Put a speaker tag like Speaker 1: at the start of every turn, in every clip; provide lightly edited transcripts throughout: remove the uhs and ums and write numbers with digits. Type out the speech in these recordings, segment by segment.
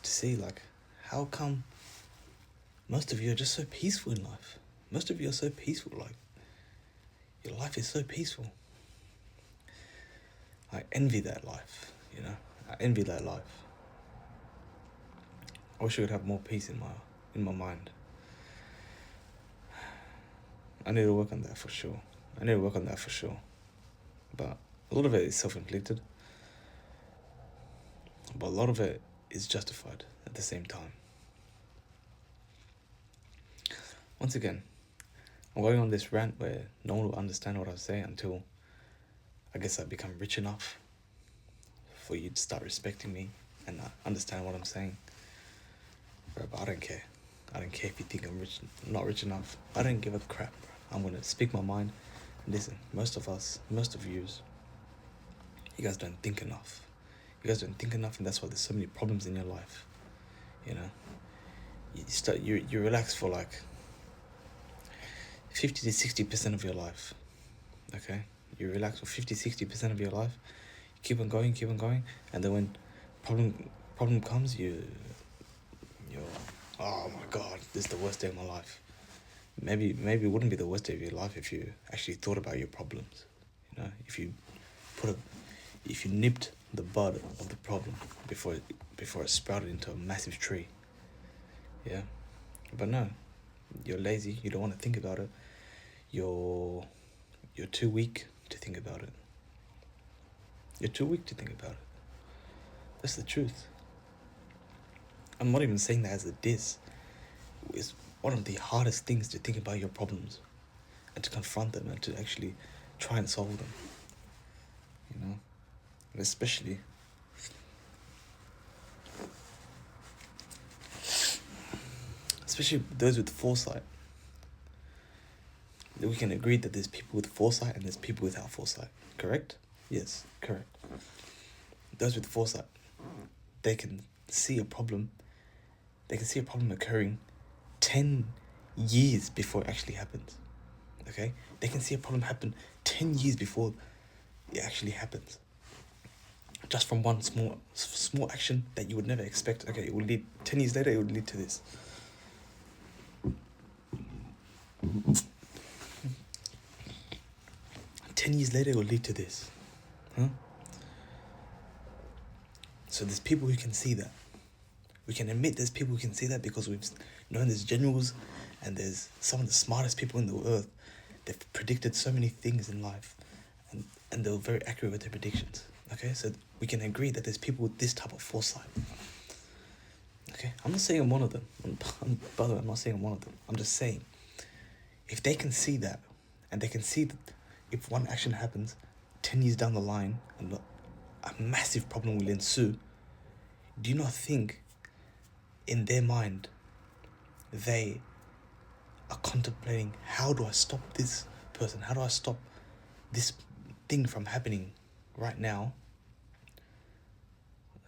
Speaker 1: to see, like, how come most of you are just so peaceful in life? Most of you are so peaceful, like, your life is so peaceful. I envy that life, you know. I envy that life. I wish I could have more peace in my mind. I need to work on that for sure. But a lot of it is self-inflicted. But a lot of it is justified at the same time. Once again, I'm going on this rant where no one will understand what I say until I guess I become rich enough for you to start respecting me and understand what I'm saying. Bro, but I don't care. I don't care if you think I'm not rich enough. I don't give a crap, bro. I'm going to speak my mind. Listen, most of you guys don't think enough. You guys don't think enough, and that's why there's so many problems in your life. You know, you relax for like 50 to 60% of your life. Okay, you relax for 50-60% of your life. You keep on going, and then when problem comes, you're oh my god, this is the worst day of my life. Maybe it wouldn't be the worst day of your life if you actually thought about your problems. You know, if you nipped the bud of the problem before it sprouted into a massive tree. Yeah, but no, you're lazy. You don't want to think about it. You're too weak to think about it. That's the truth. I'm not even saying that as a diss. It's one of the hardest things to think about your problems and to confront them and to actually try and solve them. You know, and especially those with foresight. We can agree that there's people with foresight and there's people without foresight. Correct? Yes, correct. Those with foresight, they can see a problem. They can see a problem occurring 10 years before it actually happens. Okay? They can see a problem happen 10 years before it actually happens. Just from one small action that you would never expect. Okay, it will lead 10 years later. It would lead to this. 10 years later, it will lead to this. Huh? So there's people who can see that. We can admit there's people who can see that because we've known there's generals and there's some of the smartest people in the earth. They've predicted so many things in life and they were very accurate with their predictions. Okay, so we can agree that there's people with this type of foresight. Okay, I'm not saying I'm one of them. By the way, I'm not saying I'm one of them. I'm just saying, if they can see that, and they can see that if one action happens 10 years down the line and a massive problem will ensue, do you not think in their mind they are contemplating, how do I stop this person? How do I stop this thing from happening right now?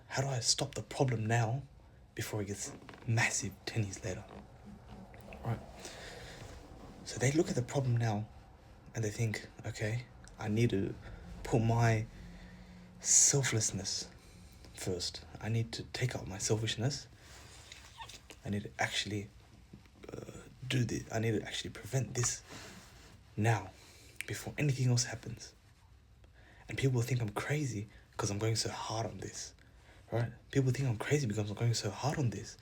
Speaker 1: How do I stop the problem now before it gets massive 10 years later? Right. So they look at the problem now and they think, okay, I need to put my selflessness first. I need to take out my selfishness. I need to actually do this. I need to actually prevent this now before anything else happens. And people think I'm crazy because I'm going so hard on this. Right? People think I'm crazy because I'm going so hard on this.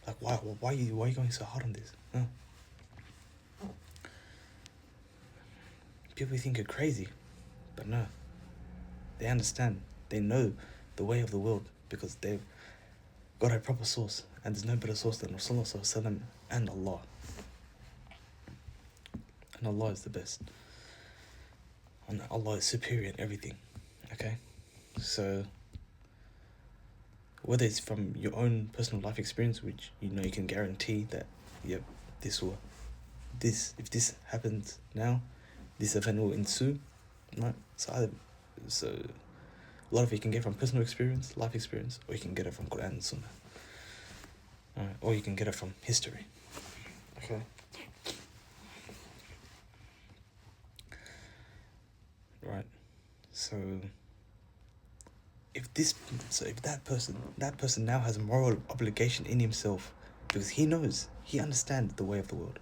Speaker 1: Like, why are you going so hard on this? No. People think you're crazy, but no. They understand. They know the way of the world because they've got a proper source, and there's no better source than Rasulullah and Allah. And Allah is the best. And Allah is superior in everything. Okay? So whether it's from your own personal life experience, which you know you can guarantee that, yep, if this happens now, this event will ensue, right? So a lot of it you can get from personal experience, life experience, or you can get it from Quran and Sunnah. Alright, or you can get it from history. Okay. Right. So if this, so if that person now has a moral obligation in himself, because he knows, he understands the way of the world.